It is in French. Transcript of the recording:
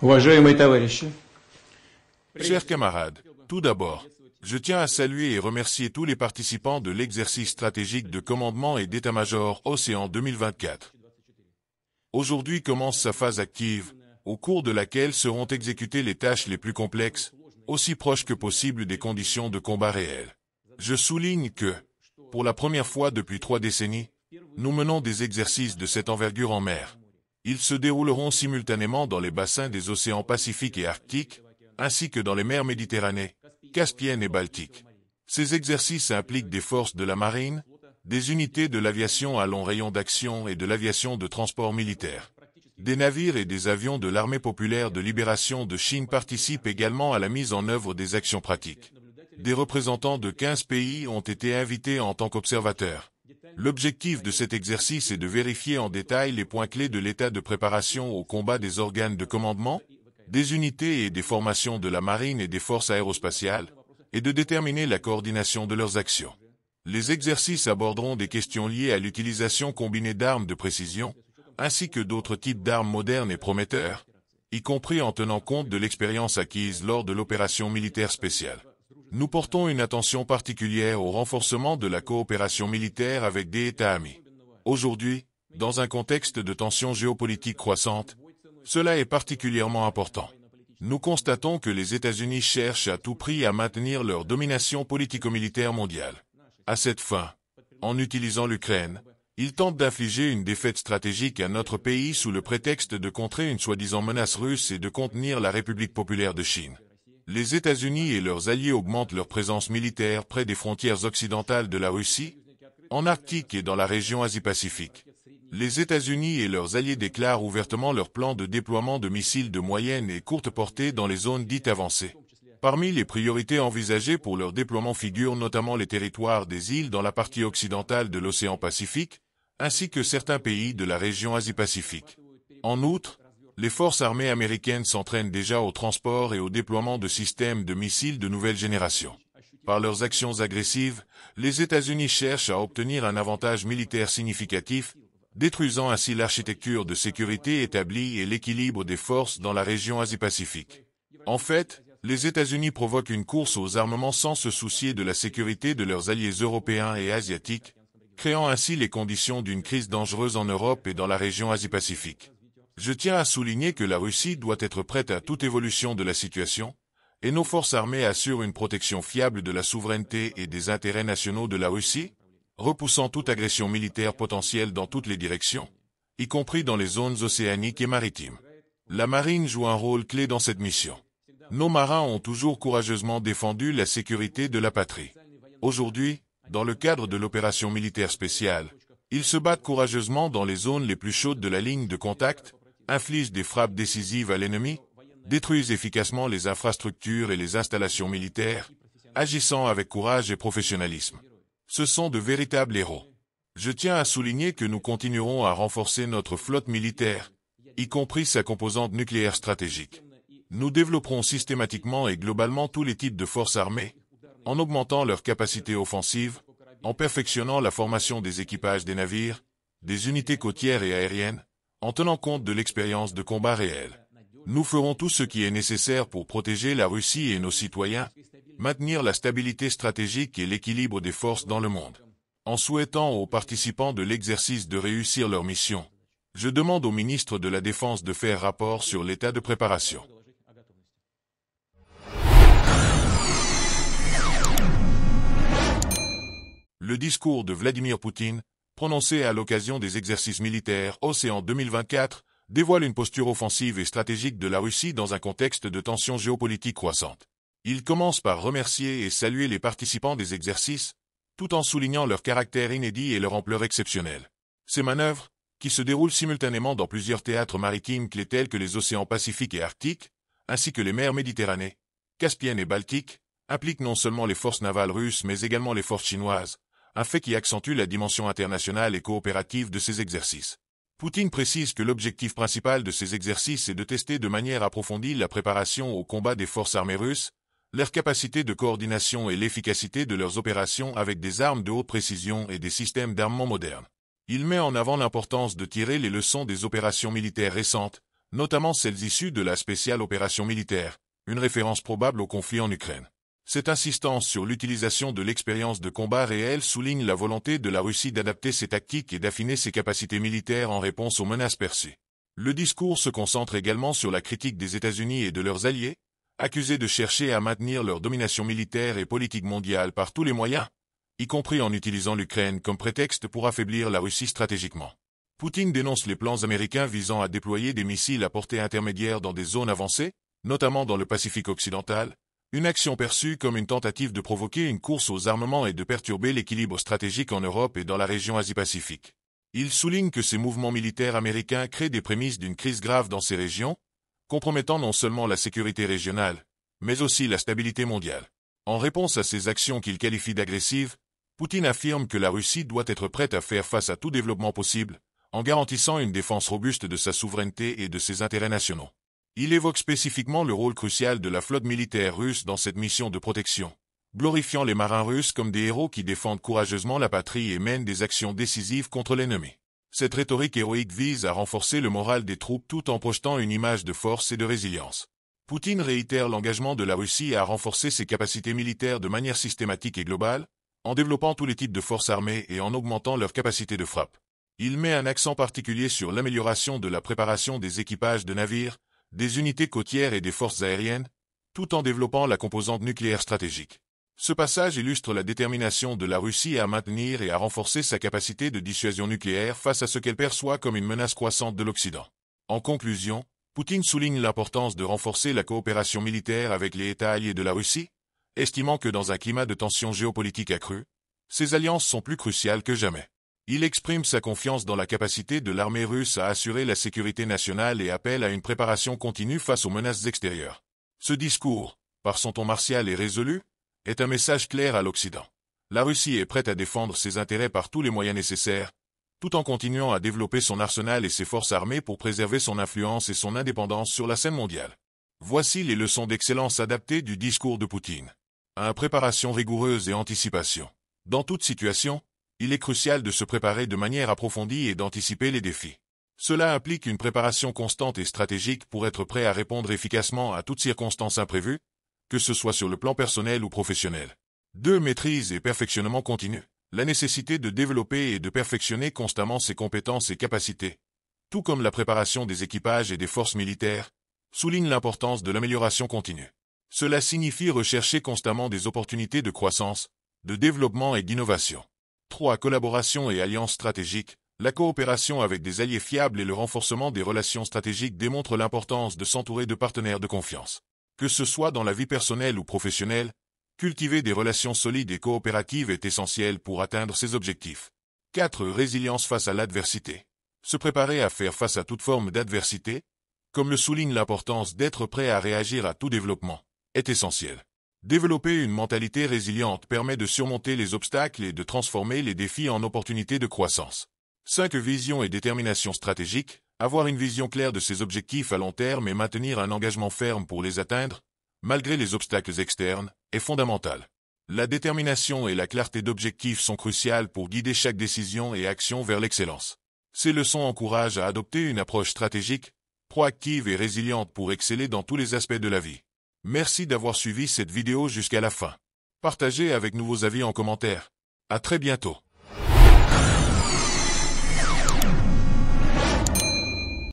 Уважаемые товарищи, Chers camarades, tout d'abord, je tiens à saluer et remercier tous les participants de l'exercice stratégique de commandement et d'état-major Océan 2024. Aujourd'hui commence sa phase active, au cours de laquelle seront exécutées les tâches les plus complexes, aussi proches que possible des conditions de combat réelles. Je souligne que, pour la première fois depuis 3 décennies, nous menons des exercices de cette envergure en mer. Ils se dérouleront simultanément dans les bassins des océans Pacifique et Arctique, ainsi que dans les mers Méditerranée, Caspienne et Baltique. Ces exercices impliquent des forces de la marine, des unités de l'aviation à long rayon d'action et de l'aviation de transport militaire. Des navires et des avions de l'Armée populaire de libération de Chine participent également à la mise en œuvre des actions pratiques. Des représentants de 15 pays ont été invités en tant qu'observateurs. L'objectif de cet exercice est de vérifier en détail les points clés de l'état de préparation au combat des organes de commandement, des unités et des formations de la marine et des forces aérospatiales, et de déterminer la coordination de leurs actions. Les exercices aborderont des questions liées à l'utilisation combinée d'armes de précision, ainsi que d'autres types d'armes modernes et prometteurs, y compris en tenant compte de l'expérience acquise lors de l'opération militaire spéciale. Nous portons une attention particulière au renforcement de la coopération militaire avec des États amis. Aujourd'hui, dans un contexte de tensions géopolitiques croissantes, cela est particulièrement important. Nous constatons que les États-Unis cherchent à tout prix à maintenir leur domination politico-militaire mondiale. À cette fin, en utilisant l'Ukraine, ils tentent d'infliger une défaite stratégique à notre pays sous le prétexte de contrer une soi-disant menace russe et de contenir la République populaire de Chine. Les États-Unis et leurs alliés augmentent leur présence militaire près des frontières occidentales de la Russie, en Arctique et dans la région Asie-Pacifique. Les États-Unis et leurs alliés déclarent ouvertement leur plan de déploiement de missiles de moyenne et courte portée dans les zones dites avancées. Parmi les priorités envisagées pour leur déploiement figurent notamment les territoires des îles dans la partie occidentale de l'océan Pacifique, ainsi que certains pays de la région Asie-Pacifique. En outre, les forces armées américaines s'entraînent déjà au transport et au déploiement de systèmes de missiles de nouvelle génération. Par leurs actions agressives, les États-Unis cherchent à obtenir un avantage militaire significatif, détruisant ainsi l'architecture de sécurité établie et l'équilibre des forces dans la région Asie-Pacifique. En fait, les États-Unis provoquent une course aux armements sans se soucier de la sécurité de leurs alliés européens et asiatiques, créant ainsi les conditions d'une crise dangereuse en Europe et dans la région Asie-Pacifique. Je tiens à souligner que la Russie doit être prête à toute évolution de la situation, et nos forces armées assurent une protection fiable de la souveraineté et des intérêts nationaux de la Russie, repoussant toute agression militaire potentielle dans toutes les directions, y compris dans les zones océaniques et maritimes. La marine joue un rôle clé dans cette mission. Nos marins ont toujours courageusement défendu la sécurité de la patrie. Aujourd'hui, dans le cadre de l'opération militaire spéciale, ils se battent courageusement dans les zones les plus chaudes de la ligne de contact, infligent des frappes décisives à l'ennemi, détruisent efficacement les infrastructures et les installations militaires, agissant avec courage et professionnalisme. Ce sont de véritables héros. Je tiens à souligner que nous continuerons à renforcer notre flotte militaire, y compris sa composante nucléaire stratégique. Nous développerons systématiquement et globalement tous les types de forces armées, en augmentant leurs capacités offensives, en perfectionnant la formation des équipages des navires, des unités côtières et aériennes, en tenant compte de l'expérience de combat réel. Nous ferons tout ce qui est nécessaire pour protéger la Russie et nos citoyens, maintenir la stabilité stratégique et l'équilibre des forces dans le monde. En souhaitant aux participants de l'exercice de réussir leur mission, je demande au ministre de la Défense de faire rapport sur l'état de préparation. Le discours de Vladimir Poutine, prononcé à l'occasion des exercices militaires Océan 2024, dévoile une posture offensive et stratégique de la Russie dans un contexte de tensions géopolitiques croissantes. Il commence par remercier et saluer les participants des exercices, tout en soulignant leur caractère inédit et leur ampleur exceptionnelle. Ces manœuvres, qui se déroulent simultanément dans plusieurs théâtres maritimes clés tels que les océans Pacifique et Arctique, ainsi que les mers Méditerranée, Caspienne et Baltique, impliquent non seulement les forces navales russes mais également les forces chinoises, un fait qui accentue la dimension internationale et coopérative de ces exercices. Poutine précise que l'objectif principal de ces exercices est de tester de manière approfondie la préparation au combat des forces armées russes, leur capacité de coordination et l'efficacité de leurs opérations avec des armes de haute précision et des systèmes d'armement modernes. Il met en avant l'importance de tirer les leçons des opérations militaires récentes, notamment celles issues de la spéciale opération militaire, une référence probable au conflit en Ukraine. Cette insistance sur l'utilisation de l'expérience de combat réel souligne la volonté de la Russie d'adapter ses tactiques et d'affiner ses capacités militaires en réponse aux menaces perçues. Le discours se concentre également sur la critique des États-Unis et de leurs alliés, accusés de chercher à maintenir leur domination militaire et politique mondiale par tous les moyens, y compris en utilisant l'Ukraine comme prétexte pour affaiblir la Russie stratégiquement. Poutine dénonce les plans américains visant à déployer des missiles à portée intermédiaire dans des zones avancées, notamment dans le Pacifique occidental, une action perçue comme une tentative de provoquer une course aux armements et de perturber l'équilibre stratégique en Europe et dans la région Asie-Pacifique. Il souligne que ces mouvements militaires américains créent des prémices d'une crise grave dans ces régions, compromettant non seulement la sécurité régionale, mais aussi la stabilité mondiale. En réponse à ces actions qu'il qualifie d'agressives, Poutine affirme que la Russie doit être prête à faire face à tout développement possible, en garantissant une défense robuste de sa souveraineté et de ses intérêts nationaux. Il évoque spécifiquement le rôle crucial de la flotte militaire russe dans cette mission de protection, glorifiant les marins russes comme des héros qui défendent courageusement la patrie et mènent des actions décisives contre l'ennemi. Cette rhétorique héroïque vise à renforcer le moral des troupes tout en projetant une image de force et de résilience. Poutine réitère l'engagement de la Russie à renforcer ses capacités militaires de manière systématique et globale, en développant tous les types de forces armées et en augmentant leur capacité de frappe. Il met un accent particulier sur l'amélioration de la préparation des équipages de navires, des unités côtières et des forces aériennes, tout en développant la composante nucléaire stratégique. Ce passage illustre la détermination de la Russie à maintenir et à renforcer sa capacité de dissuasion nucléaire face à ce qu'elle perçoit comme une menace croissante de l'Occident. En conclusion, Poutine souligne l'importance de renforcer la coopération militaire avec les États alliés de la Russie, estimant que dans un climat de tensions géopolitiques accrues, ces alliances sont plus cruciales que jamais. Il exprime sa confiance dans la capacité de l'armée russe à assurer la sécurité nationale et appelle à une préparation continue face aux menaces extérieures. Ce discours, par son ton martial et résolu, est un message clair à l'Occident. La Russie est prête à défendre ses intérêts par tous les moyens nécessaires, tout en continuant à développer son arsenal et ses forces armées pour préserver son influence et son indépendance sur la scène mondiale. Voici les leçons d'excellence adaptées du discours de Poutine. 1. Préparation rigoureuse et anticipation. Dans toute situation, il est crucial de se préparer de manière approfondie et d'anticiper les défis. Cela implique une préparation constante et stratégique pour être prêt à répondre efficacement à toutes circonstances imprévues, que ce soit sur le plan personnel ou professionnel. 2. Maîtrise et perfectionnement continu. La nécessité de développer et de perfectionner constamment ses compétences et capacités, tout comme la préparation des équipages et des forces militaires, souligne l'importance de l'amélioration continue. Cela signifie rechercher constamment des opportunités de croissance, de développement et d'innovation. 3. Collaboration et alliances stratégiques. La coopération avec des alliés fiables et le renforcement des relations stratégiques démontrent l'importance de s'entourer de partenaires de confiance. Que ce soit dans la vie personnelle ou professionnelle, cultiver des relations solides et coopératives est essentiel pour atteindre ses objectifs. 4. Résilience face à l'adversité. Se préparer à faire face à toute forme d'adversité, comme le souligne l'importance d'être prêt à réagir à tout développement, est essentiel. Développer une mentalité résiliente permet de surmonter les obstacles et de transformer les défis en opportunités de croissance. 5. Vision et détermination stratégique. Avoir une vision claire de ses objectifs à long terme et maintenir un engagement ferme pour les atteindre, malgré les obstacles externes, est fondamental. La détermination et la clarté d'objectifs sont cruciales pour guider chaque décision et action vers l'excellence. Ces leçons encouragent à adopter une approche stratégique, proactive et résiliente pour exceller dans tous les aspects de la vie. Merci d'avoir suivi cette vidéo jusqu'à la fin. Partagez avec nous vos avis en commentaire. À très bientôt.